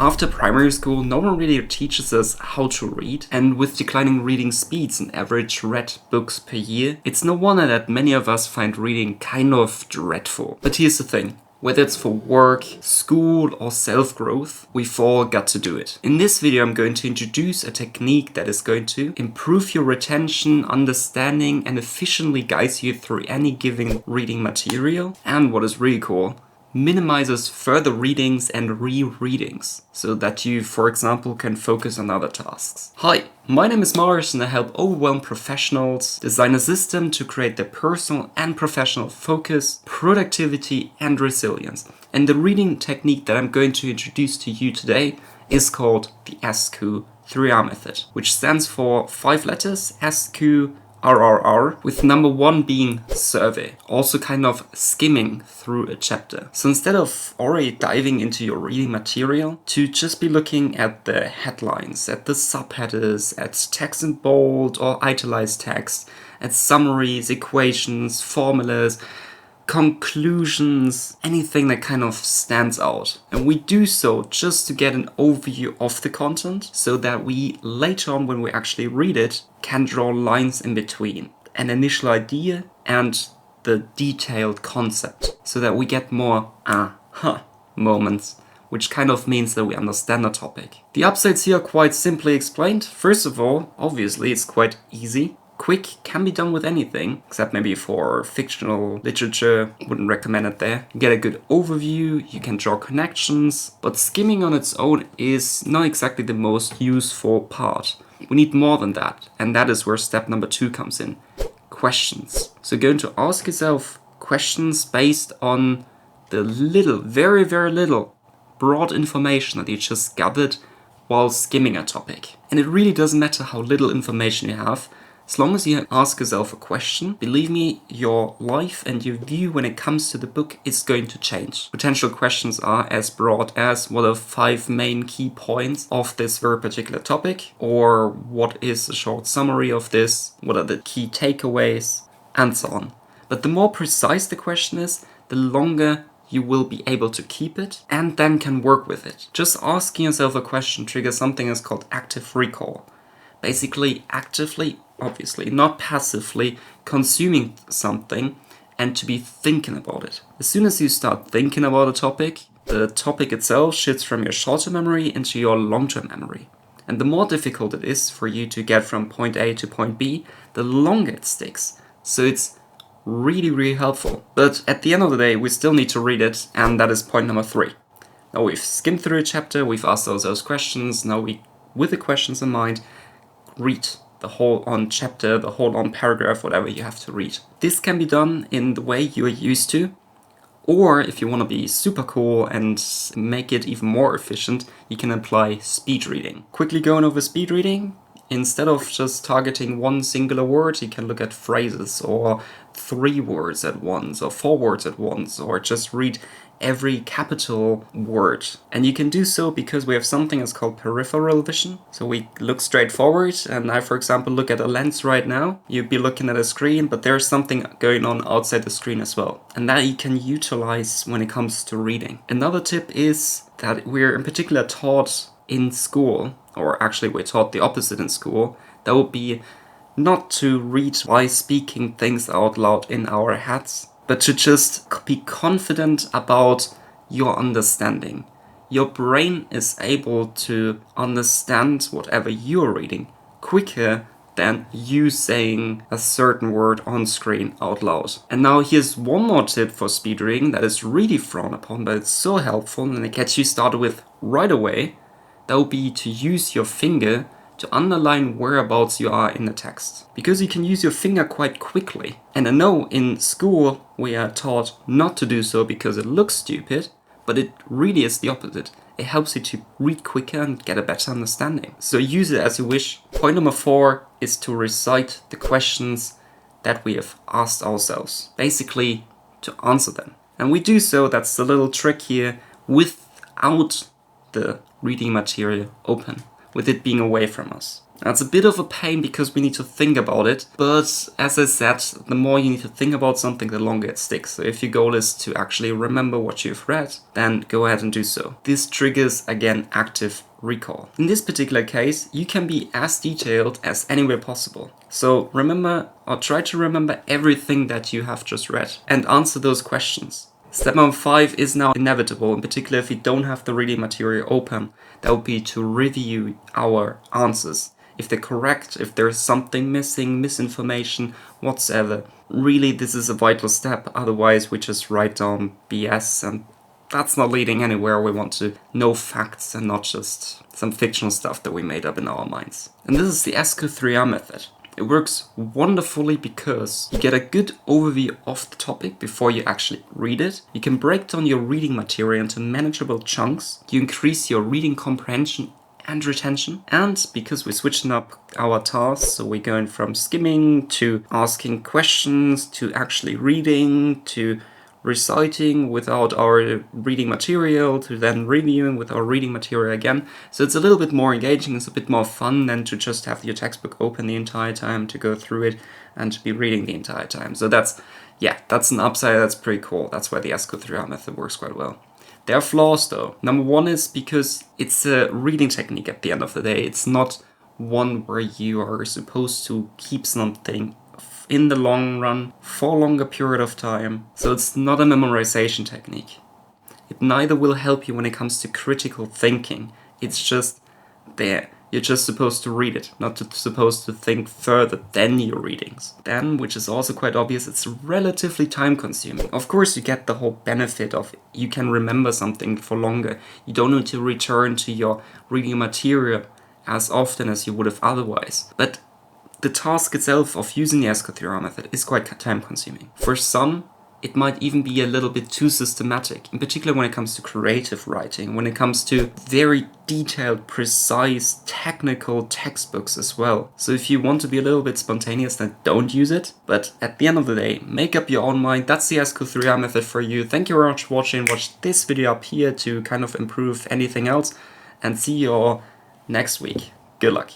After primary school, no one really teaches us how to read, and with declining reading speeds and average read books per year, it's no wonder that many of us find reading kind of dreadful. But here's the thing. Whether it's for work, school, or self-growth, we've all got to do it. In this video, I'm going to introduce a technique that is going to improve your retention, understanding, and efficiently guides you through any given reading material. And what is really cool, minimizes further readings and rereadings, so that you, for example, can focus on other tasks. Hi, my name is Mars and I help overwhelmed professionals design a system to create their personal and professional focus, productivity, and resilience. And the reading technique that I'm going to introduce to you today is called the SQ3R method, which stands for 5 letters, SQRRR, with number 1 being survey, also kind of skimming through a chapter. So instead of already diving into your reading material, to just be looking at the headlines, at the subheaders, at text in bold or italicized text, at summaries, equations, formulas, conclusions, anything that kind of stands out. And we do so just to get an overview of the content, so that we later on, when we actually read it, can draw lines in between an initial idea and the detailed concept, so that we get more moments, which kind of means that we understand the topic. The upsides here are quite simply explained. First of all, obviously it's quite easy. Quick, can be done with anything, except maybe for fictional literature, wouldn't recommend it there. You get a good overview, you can draw connections, but skimming on its own is not exactly the most useful part. We need more than that, and that is where step number 2 comes in. Questions. So you're going to ask yourself questions based on the little, very, very little broad information that you just gathered while skimming a topic. And it really doesn't matter how little information you have. As long as you ask yourself a question, believe me, your life and your view when it comes to the book is going to change. Potential questions are as broad as what are 5 main key points of this very particular topic, or what is a short summary of this, what are the key takeaways, and so on. But the more precise the question is, the longer you will be able to keep it and then can work with it. Just asking yourself a question triggers something that's called active recall. Basically, actively, obviously, not passively consuming something and to be thinking about it. As soon as you start thinking about a topic, the topic itself shifts from your short-term memory into your long-term memory. And the more difficult it is for you to get from point A to point B, the longer it sticks. So it's really, really helpful. But at the end of the day, we still need to read it, and that is point number 3. Now we've skimmed through a chapter, we've asked ourselves questions, now we, with the questions in mind, read the whole on chapter, the whole on paragraph, whatever you have to read. This can be done in the way you are used to, or if you want to be super cool and make it even more efficient, you can apply speed reading. Quickly going over speed reading, instead of just targeting one singular word, you can look at phrases, or 3 words at once, or 4 words at once, or just read every capital word. And you can do so because we have something that's called peripheral vision. So we look straight forward, and I, for example, look at a lens right now. You'd be looking at a screen, but there's something going on outside the screen as well. And that you can utilize when it comes to reading. Another tip is that we're in particular taught in school, or actually we're taught the opposite in school. That would be not to read by speaking things out loud in our heads, but to just be confident about your understanding. Your brain is able to understand whatever you're reading quicker than you saying a certain word on screen out loud. And now here's one more tip for speed reading that is really frowned upon, but it's so helpful and it gets you started with right away. That would be to use your finger to underline whereabouts you are in the text. Because you can use your finger quite quickly. And I know in school we are taught not to do so because it looks stupid, but it really is the opposite. It helps you to read quicker and get a better understanding. So use it as you wish. Point number 4 is to recite the questions that we have asked ourselves. Basically, to answer them. And we do so, that's the little trick here, without the reading material open, with it being away from us. That's a bit of a pain because we need to think about it, but as I said, the more you need to think about something, the longer it sticks. So if your goal is to actually remember what you've read, then go ahead and do so. This triggers, again, active recall. In this particular case, you can be as detailed as anywhere possible. So remember, or try to remember everything that you have just read and answer those questions. Step number 5 is now inevitable, in particular if you don't have the reading material open. That would be to review our answers. If they're correct, if there's something missing, misinformation, whatsoever. Really, this is a vital step, otherwise we just write down BS and that's not leading anywhere. We want to know facts and not just some fictional stuff that we made up in our minds. And this is the SQ3R method. It works wonderfully because you get a good overview of the topic before you actually read it. You can break down your reading material into manageable chunks. You increase your reading comprehension and retention. And because we're switching up our tasks, so we're going from skimming to asking questions to actually reading to reciting without our reading material to then reviewing with our reading material again. So it's a little bit more engaging, it's a bit more fun than to just have your textbook open the entire time, to go through it and to be reading the entire time. So that's an upside, that's pretty cool. That's why the SQ3R method works quite well. There are flaws though. Number 1 is because it's a reading technique at the end of the day. It's not one where you are supposed to keep something in the long run for a longer period of time. So it's not a memorization technique. It neither will help you when it comes to critical thinking. It's just there. You're just supposed to read it, not supposed to think further than your readings. Then, which is also quite obvious, it's relatively time consuming. Of course, you get the whole benefit of you can remember something for longer. You don't need to return to your reading material as often as you would have otherwise. But the task itself of using the SQ3R method is quite time consuming. For some, it might even be a little bit too systematic, in particular when it comes to creative writing, when it comes to very detailed, precise, technical textbooks as well. So if you want to be a little bit spontaneous, then don't use it. But at the end of the day, make up your own mind. That's the SQ3R method for you. Thank you very much for watching. Watch this video up here to kind of improve anything else, and see you all next week. Good luck.